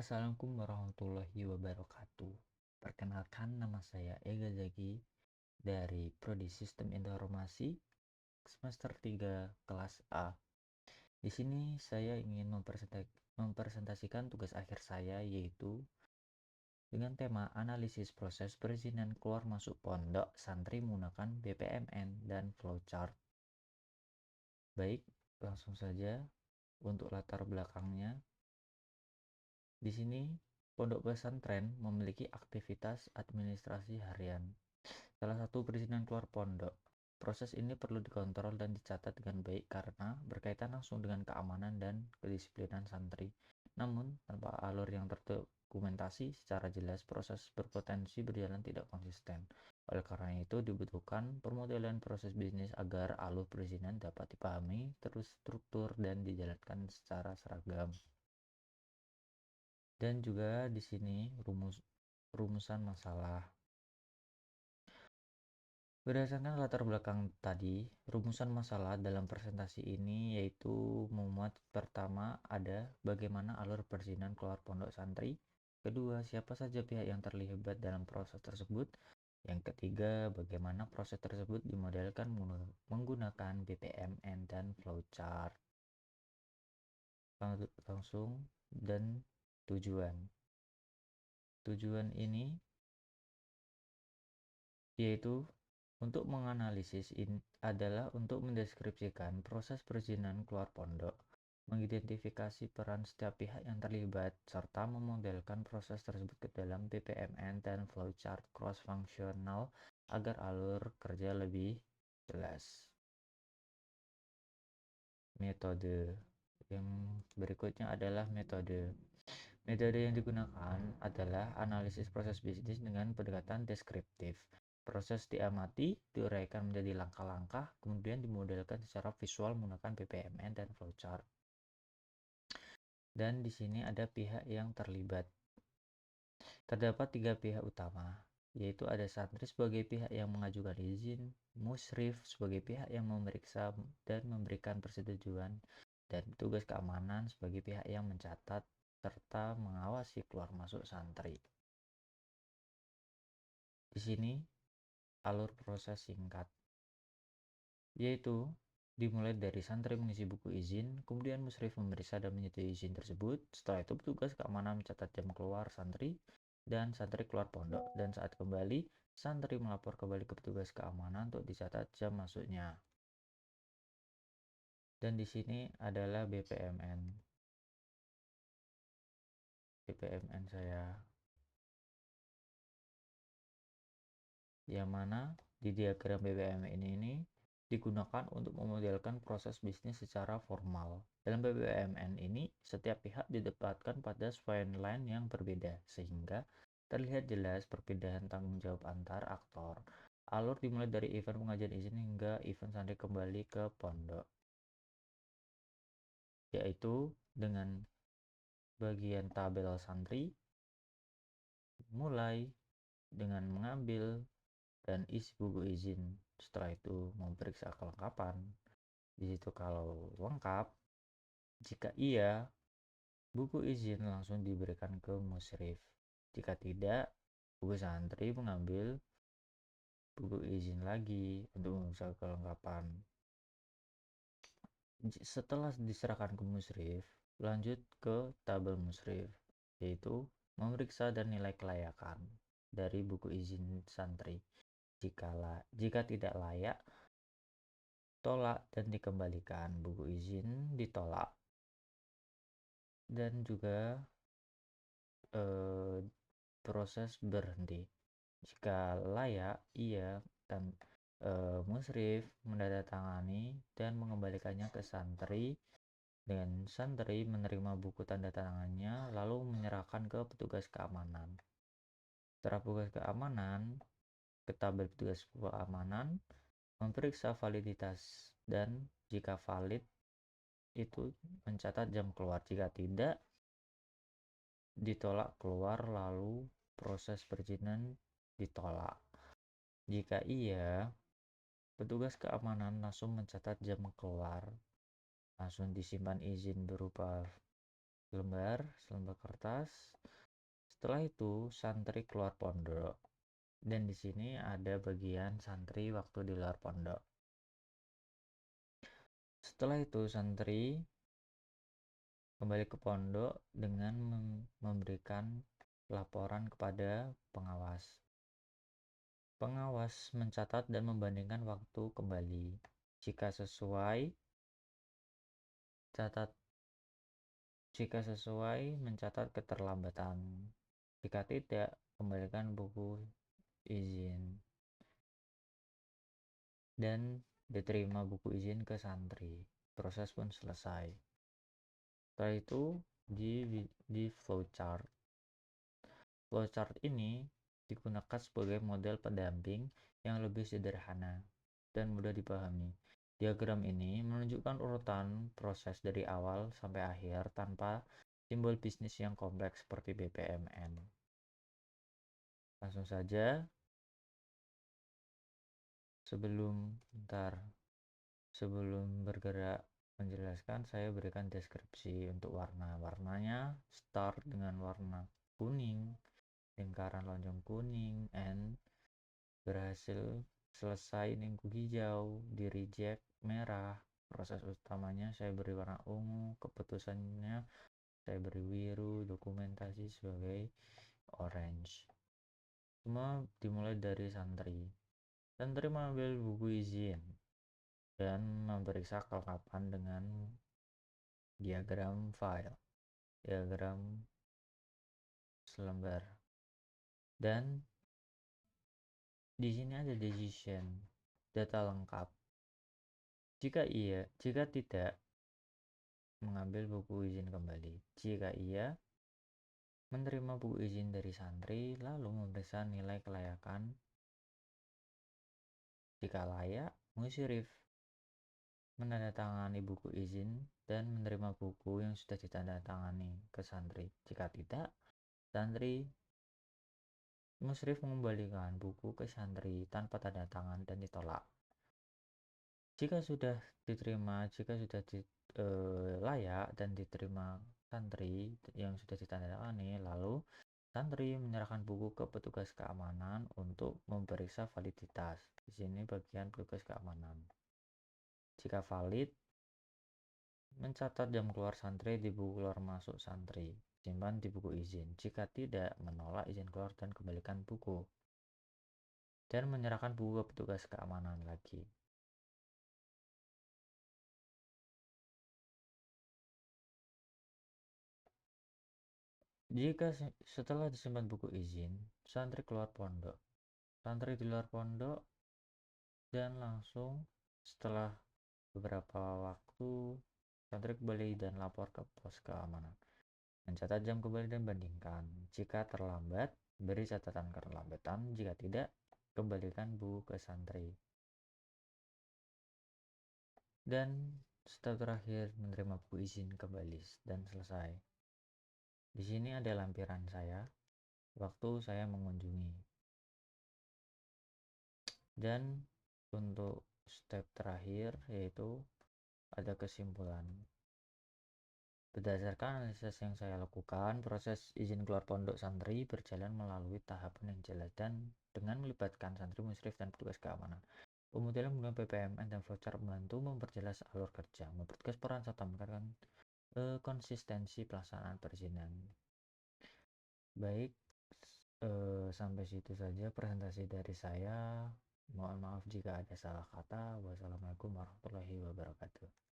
Assalamualaikum warahmatullahi wabarakatuh. Perkenalkan, nama saya Ega Zaki dari Prodi Sistem Informasi semester 3 kelas A. Di sini saya ingin mempresentasikan tugas akhir saya, yaitu dengan tema analisis proses perizinan keluar masuk pondok santri menggunakan BPMN dan flowchart. Baik, langsung saja untuk latar belakangnya. Di sini, pondok pesantren memiliki aktivitas administrasi harian. Salah satu perizinan keluar pondok. Proses ini perlu dikontrol dan dicatat dengan baik karena berkaitan langsung dengan keamanan dan kedisiplinan santri. Namun, tanpa alur yang terdokumentasi secara jelas, proses berpotensi berjalan tidak konsisten. Oleh karena itu, dibutuhkan permodelan proses bisnis agar alur perizinan dapat dipahami, terstruktur, dan dijalankan secara seragam. Dan juga di sini rumusan masalah. Berdasarkan latar belakang tadi, rumusan masalah dalam presentasi ini yaitu memuat pertama ada bagaimana alur perizinan keluar pondok santri, kedua siapa saja pihak yang terlibat dalam proses tersebut, yang ketiga bagaimana proses tersebut dimodelkan menggunakan BPMN dan flowchart. Langsung dan tujuan. Tujuan ini yaitu untuk menganalisis adalah untuk mendeskripsikan proses perizinan keluar pondok, mengidentifikasi peran setiap pihak yang terlibat, serta memodelkan proses tersebut ke dalam BPMN dan flowchart cross-functional agar alur kerja lebih jelas. Metode yang berikutnya adalah metode. Metode yang digunakan adalah analisis proses bisnis dengan pendekatan deskriptif. Proses diamati, diuraikan menjadi langkah-langkah, kemudian dimodelkan secara visual menggunakan BPMN dan flowchart. Dan di sini ada pihak yang terlibat. Terdapat 3 pihak utama, yaitu ada santri sebagai pihak yang mengajukan izin, musyrif sebagai pihak yang memeriksa dan memberikan persetujuan, dan petugas keamanan sebagai pihak yang mencatat serta mengawasi keluar masuk santri. Di sini alur proses singkat, yaitu dimulai dari santri mengisi buku izin, kemudian musyrif memeriksa dan menyetujui izin tersebut. Setelah itu petugas keamanan mencatat jam keluar santri dan santri keluar pondok, dan saat kembali santri melapor kembali ke petugas keamanan untuk dicatat jam masuknya. Dan di sini adalah BPMN. BPMN saya, yang mana di diagram BPMN ini digunakan untuk memodelkan proses bisnis secara formal. Dalam BPMN ini, setiap pihak didapatkan pada swine line yang berbeda, sehingga terlihat jelas perbedaan tanggung jawab antar aktor. Alur dimulai dari event pengajuan izin hingga event santri kembali ke pondok, yaitu dengan bagian tabel santri, mulai dengan mengambil dan isi buku izin. Setelah itu memeriksa kelengkapan. Di situ kalau lengkap, jika iya, buku izin langsung diberikan ke musyrif. Jika tidak, buku santri mengambil buku izin lagi untuk memeriksa kelengkapan. Setelah diserahkan ke musyrif, lanjut ke tabel musyrif, yaitu memeriksa dan nilai kelayakan dari buku izin santri. Jika tidak layak, tolak dan dikembalikan. Buku izin ditolak. Dan juga proses berhenti. Jika layak, ia dan musyrif menandatangani dan mengembalikannya ke santri, dan santri menerima buku tanda tangannya lalu menyerahkan ke petugas keamanan. Setelah petugas keamanan, ke tabel petugas keamanan memeriksa validitas, dan jika valid itu mencatat jam keluar. Jika tidak, ditolak keluar, lalu proses perizinan ditolak. Jika iya, petugas keamanan langsung mencatat jam keluar, langsung disimpan izin berupa selembar kertas. Setelah itu santri keluar pondok. Dan di sini ada bagian santri waktu di luar pondok. Setelah itu santri kembali ke pondok dengan memberikan laporan kepada pengawas. Pengawas mencatat dan membandingkan waktu kembali. Jika sesuai, mencatat keterlambatan. Jika tidak, kembalikan buku izin. Dan diterima buku izin ke santri. Proses pun selesai. Setelah itu di flowchart. Flowchart ini digunakan sebagai model pendamping yang lebih sederhana dan mudah dipahami. Diagram ini menunjukkan urutan proses dari awal sampai akhir tanpa simbol bisnis yang kompleks seperti BPMN. Langsung saja, sebelum bergerak menjelaskan, saya berikan deskripsi untuk warnanya. Start dengan warna kuning, lingkaran lonjong kuning, and berhasil selesai ningku hijau, di reject merah. Proses utamanya saya beri warna ungu, keputusannya saya beri biru, dokumentasi sebagai orange. Semua dimulai dari santri. Santri mengambil buku izin dan memeriksa kelengkapan dengan diagram file, diagram selembar. Dan di sini ada decision, data lengkap. Jika tidak, mengambil buku izin kembali. Jika iya, menerima buku izin dari santri, lalu memeriksa nilai kelayakan. Jika layak, musyrif menandatangani buku izin dan menerima buku yang sudah ditandatangani ke santri. Jika tidak, musyrif mengembalikan buku ke santri tanpa tanda tangan dan ditolak. Jika sudah layak dan diterima santri yang sudah ditandatangani, lalu santri menyerahkan buku ke petugas keamanan untuk memeriksa validitas. Di sini bagian petugas keamanan. Jika valid, mencatat jam keluar santri di buku keluar masuk santri, simpan di buku izin. Jika tidak, menolak izin keluar dan kembalikan buku. Dan menyerahkan buku ke petugas keamanan lagi. Jika setelah disimpan buku izin, santri keluar pondok. Santri di luar pondok dan langsung setelah beberapa waktu santri kembali dan lapor ke pos keamanan. Mencatat jam kembali dan bandingkan. Jika terlambat, beri catatan keterlambatan. Jika tidak, kembalikan buku ke santri. Dan step terakhir, menerima buku izin kembali dan selesai. Di sini ada lampiran saya waktu saya mengunjungi. Dan untuk step terakhir yaitu ada kesimpulan. Berdasarkan analisis yang saya lakukan, proses izin keluar pondok santri berjalan melalui tahapan yang jelas dan dengan melibatkan santri, musyrif, dan petugas keamanan. Pemodelan menggunakan PPMN dan flowchart membantu memperjelas alur kerja, mempertegas peran serta meningkatkan konsistensi pelaksanaan perizinan. Baik, sampai situ saja presentasi dari saya. Mohon maaf jika ada salah kata. Wassalamualaikum warahmatullahi wabarakatuh.